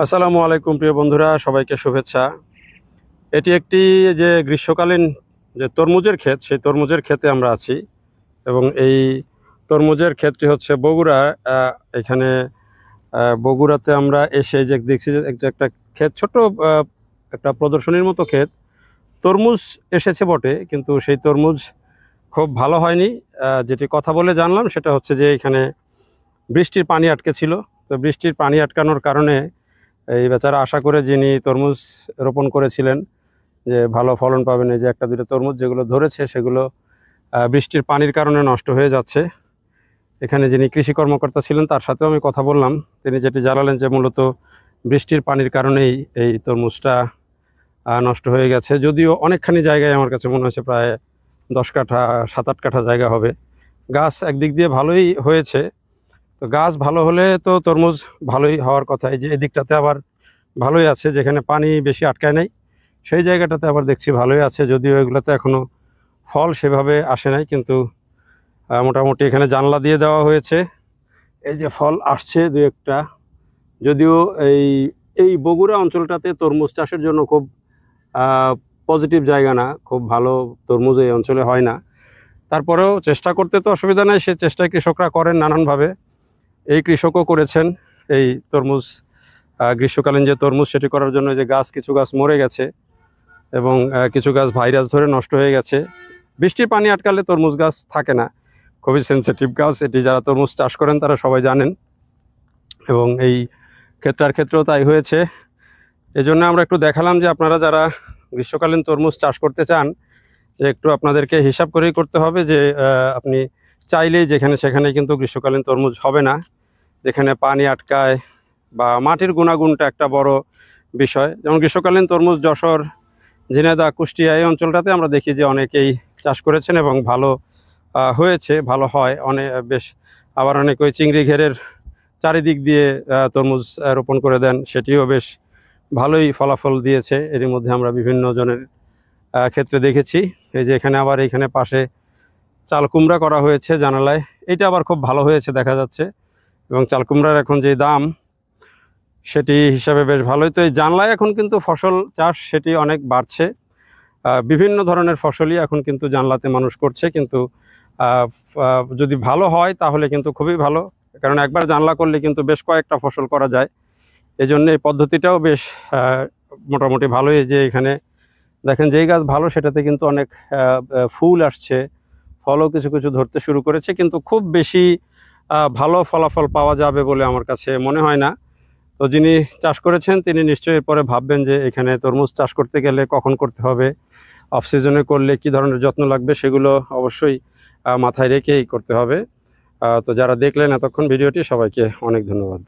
আসসালামু আলাইকুম প্রিয় বন্ধুরা, সবাইকে শুভেচ্ছা। এটি একটি যে গ্রীষ্মকালীন যে তরমুজের ক্ষেত, সেই তরমুজের ক্ষেতে আমরা আছি এবং এই তরমুজের ক্ষেতটি হচ্ছে বগুড়া। এখানে বগুড়াতে আমরা এসে যে দেখছি যে একটা ক্ষেত, ছোট্ট একটা প্রদর্শনীর মতো ক্ষেত। তরমুজ এসেছে বটে, কিন্তু সেই তরমুজ খুব ভালো হয়নি। যেটি কথা বলে জানলাম সেটা হচ্ছে যে এখানে বৃষ্টির পানি আটকে ছিল। তো বৃষ্টির পানি আটকানোর কারণে এই বেচারা আশা করে যিনি তরমুজ রোপণ করেছিলেন যে ভালো ফলন পাবেন, এই যে একটা দুটো তরমুজ যেগুলো ধরেছে সেগুলো বৃষ্টির পানির কারণে নষ্ট হয়ে যাচ্ছে। এখানে যিনি কৃষি কর্মকর্তা ছিলেন তার সাথেও আমি কথা বললাম। তিনি যেটি জানালেন যে মূলত বৃষ্টির পানির কারণেই এই তরমুজটা নষ্ট হয়ে গেছে। যদিও অনেকখানি জায়গায় আমার কাছে মনে হচ্ছে প্রায় 10 কাঠা 7-8 কাঠা জায়গা হবে। গাছ একদিক দিয়ে ভালোই হয়েছে। তো গাছ ভালো হলে তো তরমুজ ভালোই হওয়ার কথা। এই যে এদিকটাতে আবার ভালোই আছে, যেখানে পানি বেশি আটকায় নাই সেই জায়গাটাতে আবার দেখছি ভালোই আছে। যদিও এগুলোতে এখনও ফল সেভাবে আসে নাই, কিন্তু মোটামুটি এখানে জানলা দিয়ে দেওয়া হয়েছে। এই যে ফল আসছে দু একটা। যদিও এই এই বগুড়া অঞ্চলটাতে তরমুজ চাষের জন্য খুব পজিটিভ জায়গা না, খুব ভালো তরমুজ এই অঞ্চলে হয় না। তারপরেও চেষ্টা করতে তো অসুবিধা নাই, সে চেষ্টায় কৃষকরা করেন নানানভাবে। এই কৃষকও করেছেন এই তরমুজ, গ্রীষ্মকালীন যে তরমুজ সেটি করার জন্য যে কিছু গাছ মরে গেছে এবং কিছু গাছ ভাইরাস ধরে নষ্ট হয়ে গেছে। বৃষ্টির পানি আটকালে তরমুজ গাছ থাকে না, খুবই সেন্সিটিভ গাছ এটি। যারা তরমুজ চাষ করেন তারা সবাই জানেন এবং এই ক্ষেত্রেও তাই হয়েছে। এজন্য আমরা একটু দেখালাম যে আপনারা যারা গ্রীষ্মকালীন তরমুজ চাষ করতে চান, যে একটু আপনাদেরকে হিসাব করেই করতে হবে যে আপনি চাইলেই যেখানে সেখানে কিন্তু গ্রীষ্মকালীন তরমুজ হবে না। যেখানে পানি আটকায় বা মাটির গুণাগুণটা একটা বড় বিষয়। যেমন গ্রীষ্মকালীন তরমুজ যশোর, ঝিনাইদহ, কুষ্টিয়া এই অঞ্চলটাতে আমরা দেখি যে অনেকেই চাষ করেছেন এবং ভালো হয়েছে, ভালো হয় অনেক বেশ। আবার অনেক ওই চিংড়ি ঘেরের চারিদিক দিয়ে তরমুজ রোপণ করে দেন, সেটিও বেশ ভালোই ফলাফল দিয়েছে। এরই মধ্যে আমরা বিভিন্ন জনের ক্ষেত্রে দেখেছি। এই যে এখানে পাশে চাল কুমড়া করা হয়েছে জানালায়, এটা আবার খুব ভালো হয়েছে দেখা যাচ্ছে। এবং চাল কুমড়ার এখন যে দাম সেটি হিসাবে বেশ ভালোই। তো এই জানলায় এখন কিন্তু ফসল চাষ সেটি অনেক বাড়ছে। বিভিন্ন ধরনের ফসলই এখন কিন্তু জানলাতে মানুষ করছে, কিন্তু যদি ভালো হয় তাহলে কিন্তু খুবই ভালো। কারণ একবার জানলা করলে কিন্তু বেশ কয়েকটা ফসল করা যায়। এই জন্য এই পদ্ধতিটাও বেশ মোটামুটি ভালোই। যে এখানে দেখেন যেই গাছ ভালো সেটাতে কিন্তু অনেক ফুল আসছে, ফলও কিছু কিছু ধরতে শুরু করেছে, কিন্তু খুব বেশি ভালো ফলাফল পাওয়া যাবে বলে আমার কাছে মনে হয় না। তো যিনি চাষ করেছেন তিনি নিশ্চয়ই এরপরে ভাববেন যে এখানে তরমুজ চাষ করতে গেলে কখন করতে হবে, অফ সিজনে করলে কী ধরনের যত্ন লাগবে, সেগুলো অবশ্যই মাথায় রেখেই করতে হবে। তো যারা দেখলেন এতক্ষণ ভিডিওটি, সবাইকে অনেক ধন্যবাদ।